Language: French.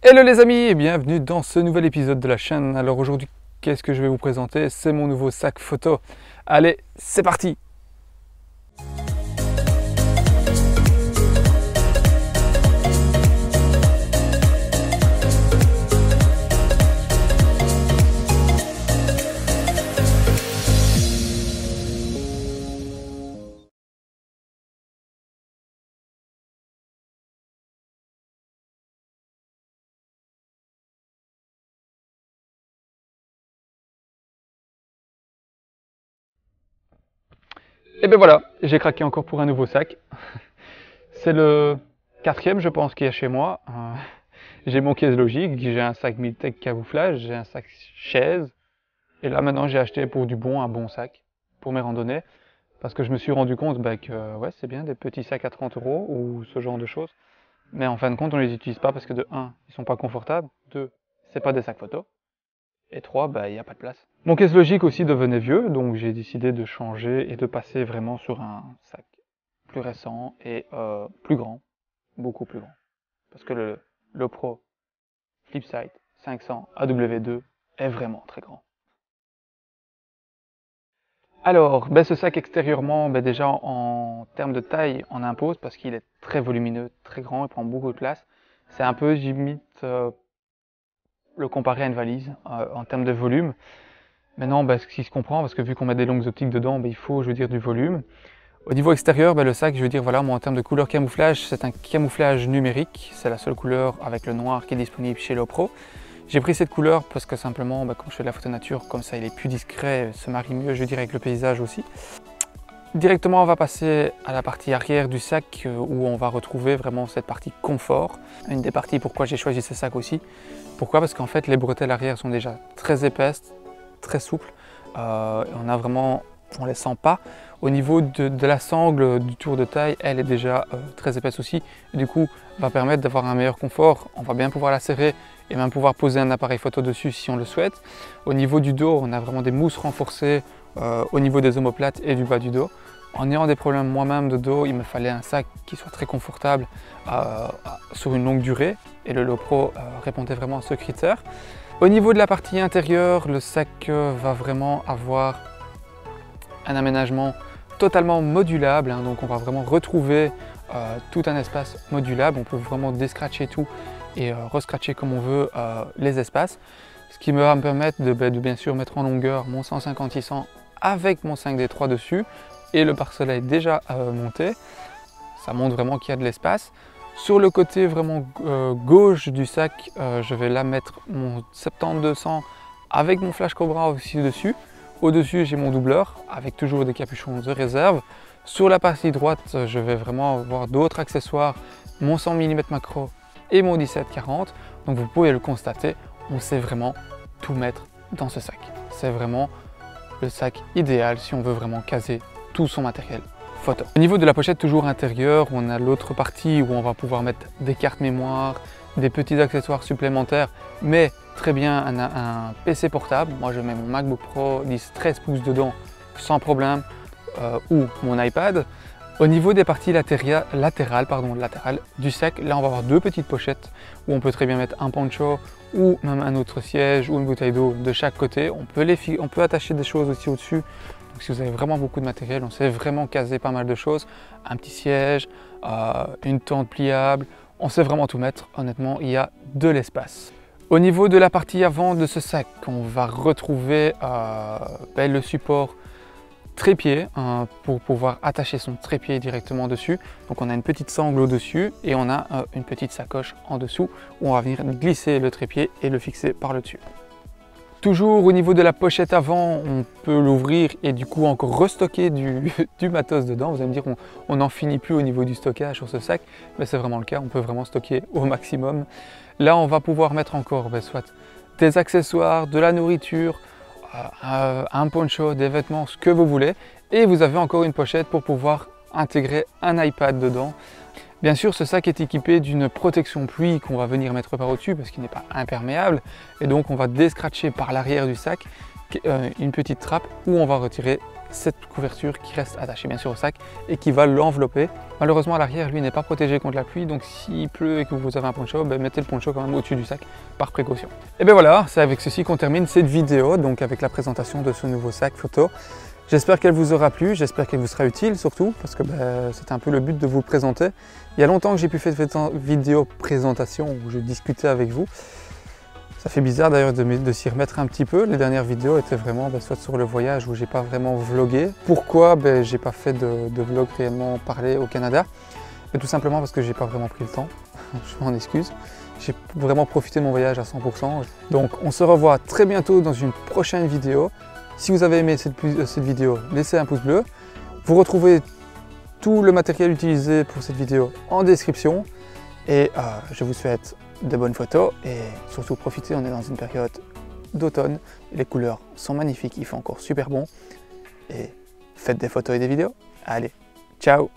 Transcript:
Hello les amis et bienvenue dans ce nouvel épisode de la chaîne. Alors aujourd'hui, qu'est-ce que je vais vous présenter? C'est mon nouveau sac photo. Allez, c'est parti! Et bien voilà, j'ai craqué encore pour un nouveau sac. C'est le quatrième, je pense, qu'il y a chez moi. J'ai mon caisse logique, j'ai un sac Miltech camouflage, j'ai un sac chaise. Et là maintenant, j'ai acheté pour du bon un bon sac pour mes randonnées. Parce que je me suis rendu compte que ouais, c'est bien des petits sacs à 30 € ou ce genre de choses. Mais en fin de compte, on les utilise pas parce que de 1, ils sont pas confortables. 2, c'est pas des sacs photo. Et 3, il n'y a pas de place. Mon caisse logique aussi devenait vieux, donc j'ai décidé de changer et de passer vraiment sur un sac plus récent et plus grand, beaucoup plus grand. Parce que le Pro Flipsight 500 AW2 est vraiment très grand. Alors, ce sac extérieurement, déjà en termes de taille, on impose parce qu'il est très volumineux, très grand, il prend beaucoup de place. C'est un peu, j'imite le comparer à une valise en termes de volume. Maintenant, ce qui se comprend, parce que vu qu'on met des longues optiques dedans, il faut, du volume. Au niveau extérieur, le sac, voilà, moi en termes de couleur camouflage, c'est un camouflage numérique. C'est la seule couleur avec le noir qui est disponible chez Lopro. J'ai pris cette couleur parce que simplement, comme je fais de la photo nature, comme ça il est plus discret, se marie mieux, avec le paysage aussi. Directement, on va passer à la partie arrière du sac où on va retrouver vraiment cette partie confort. Une des parties pourquoi j'ai choisi ce sac aussi. Pourquoi? Parce qu'en fait, les bretelles arrière sont déjà très épaisses, très souples. On les sent pas. Au niveau de la sangle du tour de taille, elle est déjà très épaisse aussi. Et du coup, va permettre d'avoir un meilleur confort. On va bien pouvoir la serrer et même pouvoir poser un appareil photo dessus si on le souhaite. Au niveau du dos, on a vraiment des mousses renforcées au niveau des omoplates et du bas du dos. En ayant des problèmes moi-même de dos, il me fallait un sac qui soit très confortable sur une longue durée. Et le Lopro répondait vraiment à ce critère. Au niveau de la partie intérieure, le sac va vraiment avoir un aménagement totalement modulable, donc on va vraiment retrouver tout un espace modulable. On peut vraiment descratcher tout et rescratcher comme on veut les espaces, ce qui va me permettre de bien sûr mettre en longueur mon 150-600 avec mon 5D3 dessus et le pare-soleil déjà monté. Ça montre vraiment qu'il y a de l'espace. Sur le côté vraiment gauche du sac, je vais là mettre mon 70-200 avec mon flash Cobra aussi dessus. Au-dessus, j'ai mon doubleur avec toujours des capuchons de réserve. Sur la partie droite, je vais vraiment avoir d'autres accessoires, mon 100 mm macro et mon 17-40. Donc vous pouvez le constater, on sait vraiment tout mettre dans ce sac. C'est vraiment le sac idéal si on veut vraiment caser tout son matériel photo. Au niveau de la pochette toujours intérieure, on a l'autre partie où on va pouvoir mettre des cartes mémoire, des petits accessoires supplémentaires, mais très bien un PC portable. Moi je mets mon MacBook Pro 13 pouces dedans sans problème, ou mon iPad. Au niveau des parties latérales du sac, là on va avoir deux petites pochettes où on peut très bien mettre un poncho ou même un autre siège ou une bouteille d'eau de chaque côté. On peut attacher des choses aussi au-dessus. Donc si vous avez vraiment beaucoup de matériel, on sait vraiment caser pas mal de choses. Un petit siège, une tente pliable, on sait vraiment tout mettre. Honnêtement, il y a de l'espace. Au niveau de la partie avant de ce sac, on va retrouver le support trépied pour pouvoir attacher son trépied directement dessus. Donc on a une petite sangle au-dessus et on a une petite sacoche en dessous où on va venir glisser le trépied et le fixer par le dessus. Toujours au niveau de la pochette avant, on peut l'ouvrir et du coup encore restocker du matos dedans. Vous allez me dire, on n'en finit plus au niveau du stockage sur ce sac, mais c'est vraiment le cas, on peut vraiment stocker au maximum. Là, on va pouvoir mettre encore soit des accessoires, de la nourriture, un poncho, des vêtements, ce que vous voulez. Et vous avez encore une pochette pour pouvoir intégrer un iPad dedans. Bien sûr, ce sac est équipé d'une protection pluie qu'on va venir mettre par au-dessus parce qu'il n'est pas imperméable. Et donc, on va descratcher par l'arrière du sac une petite trappe où on va retirer cette couverture qui reste attachée bien sûr au sac et qui va l'envelopper. Malheureusement à l'arrière, lui n'est pas protégé contre la pluie, donc s'il pleut et que vous avez un poncho, mettez le poncho quand même au-dessus du sac par précaution. Et bien voilà, c'est avec ceci qu'on termine cette vidéo, donc avec la présentation de ce nouveau sac photo. J'espère qu'elle vous aura plu, j'espère qu'elle vous sera utile surtout, parce que c'était un peu le but de vous le présenter. Il y a longtemps que j'ai pu faire cette vidéo présentation où je discutais avec vous. Ça fait bizarre d'ailleurs de s'y remettre un petit peu. Les dernières vidéos étaient vraiment soit sur le voyage où j'ai pas vraiment vlogué. Pourquoi j'ai pas fait de vlog réellement parlé au Canada? Tout simplement parce que j'ai pas vraiment pris le temps, je m'en excuse. J'ai vraiment profité de mon voyage à 100%. Donc on se revoit très bientôt dans une prochaine vidéo. Si vous avez aimé cette vidéo, laissez un pouce bleu. Vous retrouvez tout le matériel utilisé pour cette vidéo en description. Et je vous souhaite de bonnes photos et surtout profitez, on est dans une période d'automne. Les couleurs sont magnifiques, il fait encore super bon. Et faites des photos et des vidéos. Allez, ciao!